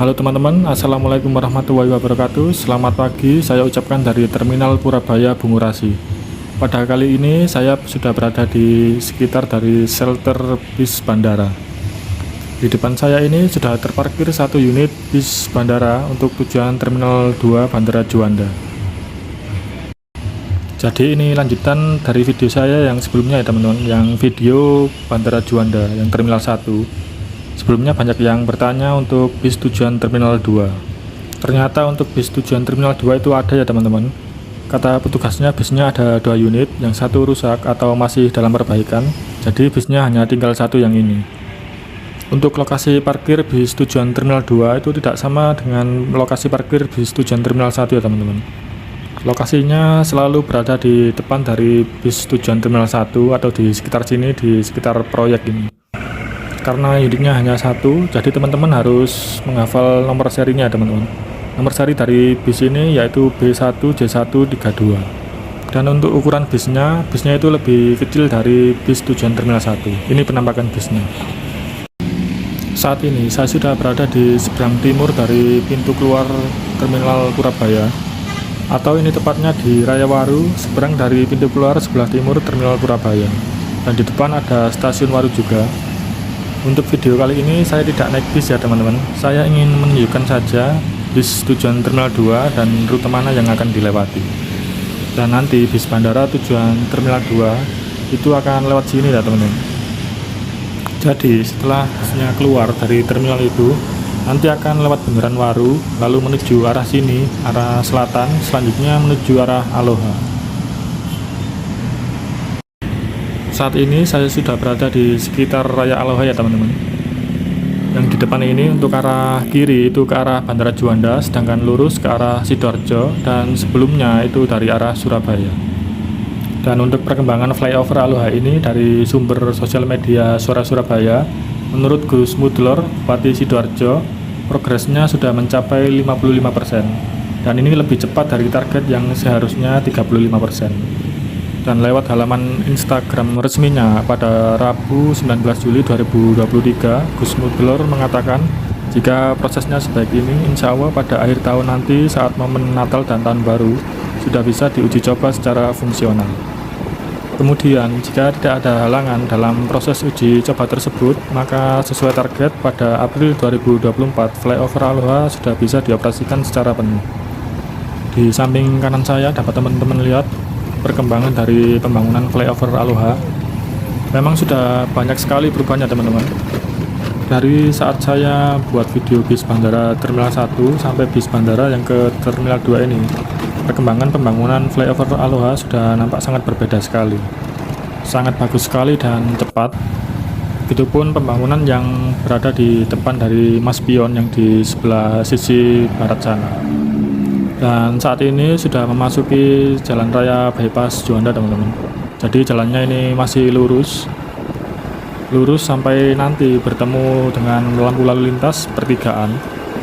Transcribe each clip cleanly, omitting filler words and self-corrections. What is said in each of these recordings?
Halo teman-teman, Assalamualaikum warahmatullahi wabarakatuh. Selamat pagi, saya ucapkan dari Terminal Purabaya Bungurasi. Pada kali ini saya sudah berada di sekitar dari shelter bis bandara. Di depan saya ini sudah terparkir satu unit bis bandara untuk tujuan Terminal 2 Bandara Juanda. Jadi ini lanjutan dari video saya yang sebelumnya ya teman-teman, yang video Bandara Juanda yang Terminal 1. Sebelumnya banyak yang bertanya untuk bis tujuan Terminal 2. Ternyata untuk bis tujuan Terminal 2 itu ada ya teman-teman. Kata petugasnya bisnya ada 2 unit, yang satu rusak atau masih dalam perbaikan. Jadi bisnya hanya tinggal satu yang ini. Untuk lokasi parkir bis tujuan Terminal 2 itu tidak sama dengan lokasi parkir bis tujuan Terminal 1 ya teman-teman. Lokasinya selalu berada di depan dari bis tujuan Terminal 1 atau di sekitar sini, di sekitar proyek ini. Karena unitnya hanya satu, jadi teman-teman harus menghafal nomor serinya teman-teman. Nomor seri dari bis ini yaitu B1J132. Dan untuk ukuran bisnya itu lebih kecil dari bis tujuan Terminal 1. Ini penampakan bisnya. Saat ini saya sudah berada di seberang timur dari pintu keluar Terminal Purabaya, atau ini tepatnya di Raya Waru, seberang dari pintu keluar sebelah timur Terminal Purabaya. Dan di depan ada stasiun Waru juga. Untuk video kali ini saya tidak naik bis ya teman-teman. Saya ingin menunjukkan saja bis tujuan Terminal 2 dan rute mana yang akan dilewati. Dan nanti bis bandara tujuan Terminal 2 itu akan lewat sini ya teman-teman. Jadi setelah bisnya keluar dari terminal itu, nanti akan lewat Bundaran Waru, lalu menuju arah sini, arah selatan, selanjutnya menuju arah Aloha. Saat ini saya sudah berada di sekitar Raya Aloha ya teman-teman. Yang di depan ini untuk arah kiri itu ke arah Bandara Juanda, sedangkan lurus ke arah Sidoarjo, dan sebelumnya itu dari arah Surabaya. Dan untuk perkembangan flyover Aloha ini dari sumber sosial media Suara Surabaya, menurut Gus Mudlor, Bupati Sidoarjo, progresnya sudah mencapai 55%. Dan ini lebih cepat dari target yang seharusnya 35%. Dan lewat halaman Instagram resminya pada Rabu 19 Juli 2023, Gus Mudlor mengatakan jika prosesnya sebaik ini, insya Allah pada akhir tahun nanti saat momen Natal dan Tahun Baru sudah bisa diuji coba secara fungsional. Kemudian jika tidak ada halangan dalam proses uji coba tersebut, maka sesuai target pada April 2024 flyover Aloha sudah bisa dioperasikan secara penuh. Di samping kanan saya dapat teman-teman lihat perkembangan dari pembangunan flyover Aloha. Memang sudah banyak sekali perubahannya teman-teman. Dari saat saya buat video bis bandara Terminal 1 sampai bis bandara yang ke Terminal 2 ini, perkembangan pembangunan flyover Aloha sudah nampak sangat berbeda sekali. Sangat bagus sekali dan cepat. Begitupun pembangunan yang berada di depan dari Mas Pion yang di sebelah sisi barat sana. Dan saat ini sudah memasuki jalan raya bypass Juanda teman-teman. Jadi jalannya ini masih lurus sampai nanti bertemu dengan lampu lalu lintas pertigaan.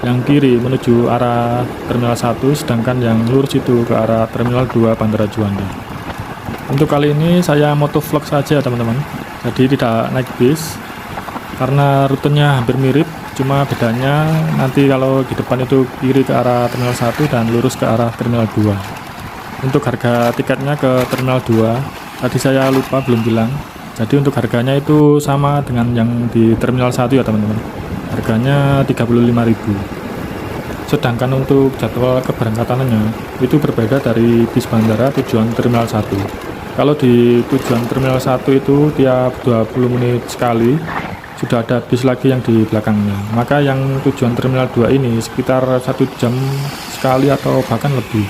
Yang kiri menuju arah Terminal 1, sedangkan yang lurus itu ke arah Terminal 2 Bandara Juanda. Untuk kali ini saya motovlog saja teman-teman. Jadi tidak naik bis karena rutenya hampir mirip. Cuma bedanya nanti kalau di depan itu kiri ke arah Terminal 1 dan lurus ke arah Terminal 2. Untuk harga tiketnya ke Terminal 2 tadi saya lupa belum bilang. Jadi untuk harganya itu sama dengan yang di Terminal 1 ya teman-teman. Harganya 35.000. Sedangkan untuk jadwal keberangkatannya itu berbeda dari bis bandara tujuan Terminal 1. Kalau di tujuan Terminal 1 itu tiap 20 menit sekali sudah ada bis lagi yang di belakangnya. Maka yang tujuan Terminal 2 ini sekitar 1 jam sekali atau bahkan lebih.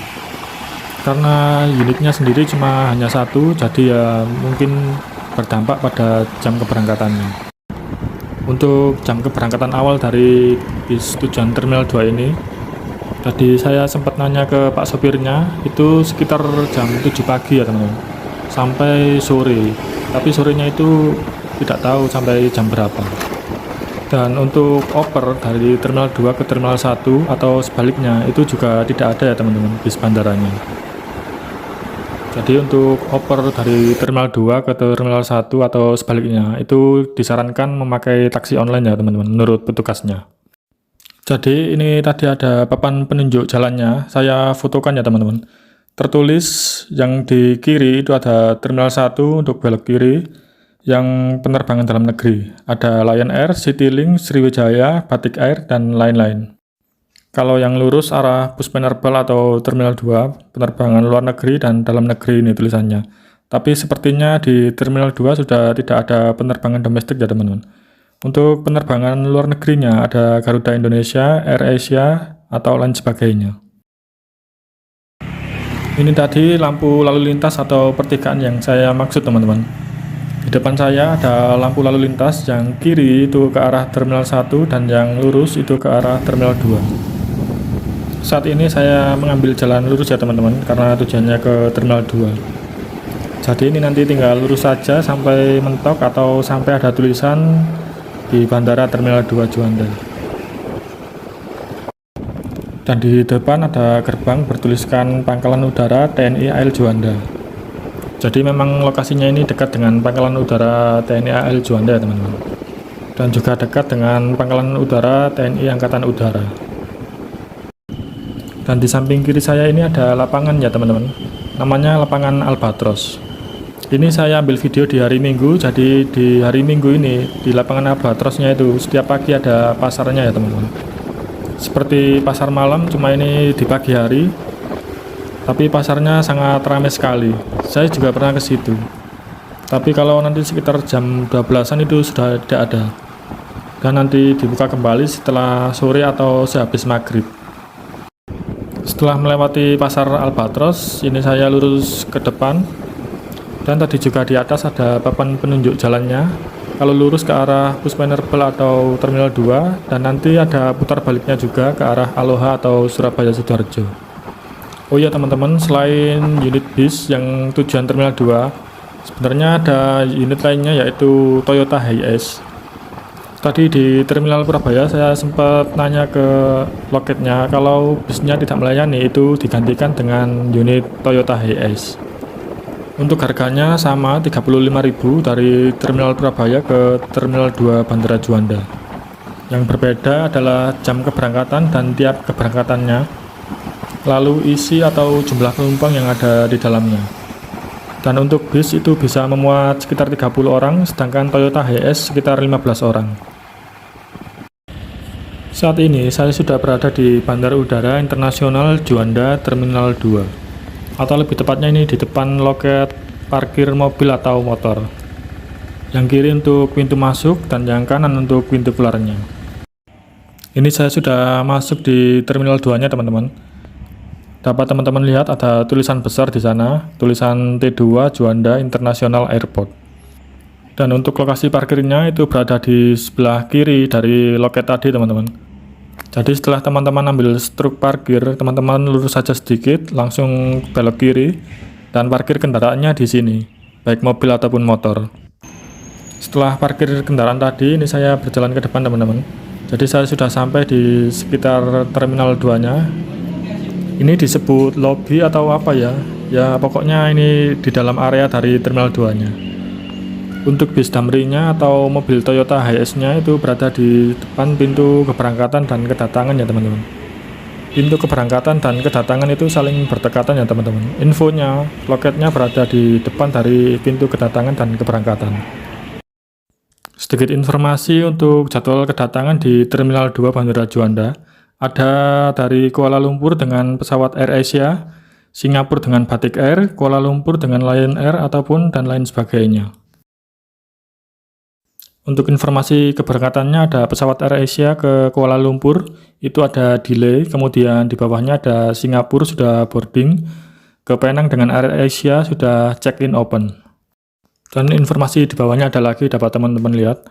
Karena unitnya sendiri cuma hanya satu, jadi ya mungkin berdampak pada jam keberangkatannya. Untuk jam keberangkatan awal dari bis tujuan Terminal 2 ini, tadi saya sempat nanya ke Pak sopirnya, itu sekitar jam 7 pagi ya teman-teman, sampai sore. Tapi sorenya itu tidak tahu sampai jam berapa. Dan untuk oper dari Terminal 2 ke Terminal 1 atau sebaliknya itu juga tidak ada ya teman-teman bis bandaranya. Jadi untuk oper dari Terminal 2 ke Terminal 1 atau sebaliknya itu disarankan memakai taksi online ya teman-teman menurut petugasnya. Jadi ini tadi ada papan penunjuk jalannya, saya fotokan ya teman-teman. Tertulis yang di kiri itu ada Terminal 1 untuk belok kiri, yang penerbangan dalam negeri. Ada Lion Air, Citylink, Sriwijaya, Batik Air, dan lain-lain. Kalau yang lurus arah Puspenerbal atau Terminal 2, penerbangan luar negeri dan dalam negeri ini tulisannya. Tapi sepertinya di Terminal 2 sudah tidak ada penerbangan domestik ya teman-teman. Untuk penerbangan luar negerinya ada Garuda Indonesia, AirAsia, atau lain sebagainya. Ini tadi lampu lalu lintas atau pertigaan yang saya maksud teman-teman. Di depan saya ada lampu lalu lintas, yang kiri itu ke arah Terminal 1 dan yang lurus itu ke arah Terminal 2. Saat ini saya mengambil jalan lurus ya teman-teman, karena tujuannya ke Terminal 2. Jadi ini nanti tinggal lurus saja sampai mentok atau sampai ada tulisan di Bandara Terminal 2 Juanda. Dan di depan ada gerbang bertuliskan Pangkalan Udara TNI AL Juanda. Jadi memang lokasinya ini dekat dengan Pangkalan Udara TNI AL Juanda ya teman-teman. Dan juga dekat dengan Pangkalan Udara TNI Angkatan Udara. Dan di samping kiri saya ini ada lapangan ya teman-teman. Namanya lapangan Albatros. Ini saya ambil video di hari Minggu, jadi di hari Minggu ini di lapangan Albatrosnya itu setiap pagi ada pasarnya ya teman-teman. Seperti pasar malam, cuma ini di pagi hari. Tapi pasarnya sangat ramai sekali. Saya juga pernah ke situ. Tapi kalau nanti sekitar jam 12-an itu sudah tidak ada. Dan nanti dibuka kembali setelah sore atau sehabis maghrib. Setelah melewati pasar Albatros, ini saya lurus ke depan. Dan tadi juga di atas ada papan penunjuk jalannya. Kalau lurus ke arah Puspenerbal atau Terminal 2, dan nanti ada putar baliknya juga ke arah Aloha atau Surabaya Sidoarjo. Oh iya teman-teman, selain unit bis yang tujuan Terminal 2, sebenarnya ada unit lainnya yaitu Toyota Hiace. Tadi di Terminal Purabaya saya sempat nanya ke loketnya, kalau bisnya tidak melayani itu digantikan dengan unit Toyota Hiace. Untuk harganya sama 35.000 dari Terminal Purabaya ke Terminal 2 Bandara Juanda. Yang berbeda adalah jam keberangkatan dan tiap keberangkatannya, lalu isi atau jumlah penumpang yang ada di dalamnya. Dan untuk bis itu bisa memuat sekitar 30 orang, sedangkan Toyota Hiace sekitar 15 orang. Saat ini saya sudah berada di Bandara Udara Internasional Juanda Terminal 2. Atau lebih tepatnya ini di depan loket parkir mobil atau motor. Yang kiri untuk pintu masuk dan yang kanan untuk pintu keluarnya. Ini saya sudah masuk di Terminal 2-nya teman-teman. Dapat teman-teman lihat ada tulisan besar di sana, tulisan T2 Juanda International Airport. Dan untuk lokasi parkirnya itu berada di sebelah kiri dari loket tadi teman-teman. Jadi setelah teman-teman ambil struk parkir, teman-teman lurus saja sedikit, langsung belok kiri, dan parkir kendaraannya di sini, baik mobil ataupun motor. Setelah parkir kendaraan tadi, ini saya berjalan ke depan teman-teman. Jadi saya sudah sampai di sekitar Terminal 2-nya. Ini disebut lobby atau apa ya? Ya pokoknya ini di dalam area dari Terminal 2-nya. Untuk bis Damri-nya atau mobil Toyota Hiace-nya itu berada di depan pintu keberangkatan dan kedatangan ya teman-teman. Pintu keberangkatan dan kedatangan itu saling berdekatan ya teman-teman. Infonya, loketnya berada di depan dari pintu kedatangan dan keberangkatan. Sedikit informasi untuk jadwal kedatangan di Terminal 2 Bandara Juanda. Ada dari Kuala Lumpur dengan pesawat AirAsia, Singapura dengan Batik Air, Kuala Lumpur dengan Lion Air, ataupun dan lain sebagainya. Untuk informasi keberangkatannya ada pesawat AirAsia ke Kuala Lumpur, itu ada delay, kemudian di bawahnya ada Singapura sudah boarding, ke Penang dengan AirAsia sudah check-in open. Dan informasi di bawahnya ada lagi, dapat teman-teman lihat.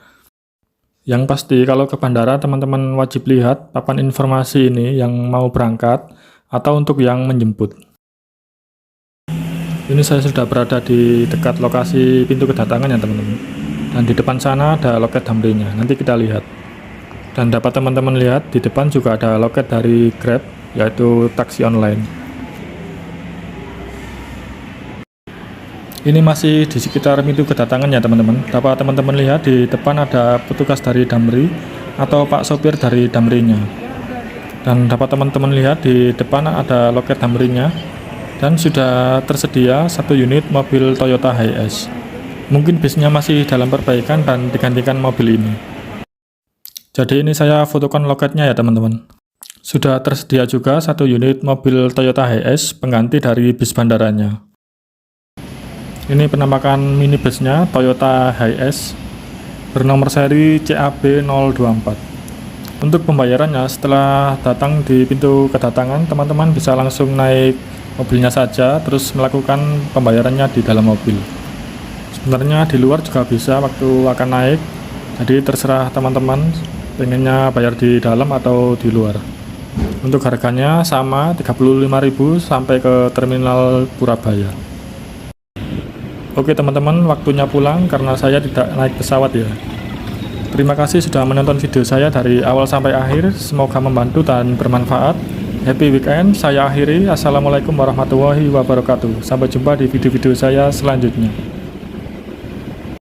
Yang pasti kalau ke bandara teman-teman wajib lihat papan informasi ini yang mau berangkat atau untuk yang menjemput. Ini saya sudah berada di dekat lokasi pintu kedatangan ya teman-teman. Dan di depan sana ada loket Damri-nya, nanti kita lihat. Dan dapat teman-teman lihat di depan juga ada loket dari Grab, yaitu taksi online. Ini masih di sekitar pintu kedatangan ya teman-teman. Dapat teman-teman lihat di depan ada petugas dari Damri atau Pak Sopir dari Damri-nya. Dan dapat teman-teman lihat di depan ada loket Damrinya, dan sudah tersedia 1 unit mobil Toyota Hiace. Mungkin bisnya masih dalam perbaikan dan digantikan mobil ini. Jadi ini saya fotokan loketnya ya teman-teman. Sudah tersedia juga 1 unit mobil Toyota Hiace pengganti dari bis bandaranya. Ini penampakan minibusnya Toyota Hiace bernomor seri CAB024. Untuk pembayarannya, setelah datang di pintu kedatangan, teman-teman bisa langsung naik mobilnya saja, terus melakukan pembayarannya di dalam mobil. Sebenarnya di luar juga bisa waktu akan naik, jadi terserah teman-teman pengennya bayar di dalam atau di luar. Untuk harganya sama 35.000 sampai ke terminal Purabaya. Oke teman-teman, waktunya pulang karena saya tidak naik pesawat ya. Terima kasih sudah menonton video saya dari awal sampai akhir. Semoga membantu dan bermanfaat. Happy weekend. Saya akhiri. Assalamualaikum warahmatullahi wabarakatuh. Sampai jumpa di video-video saya selanjutnya.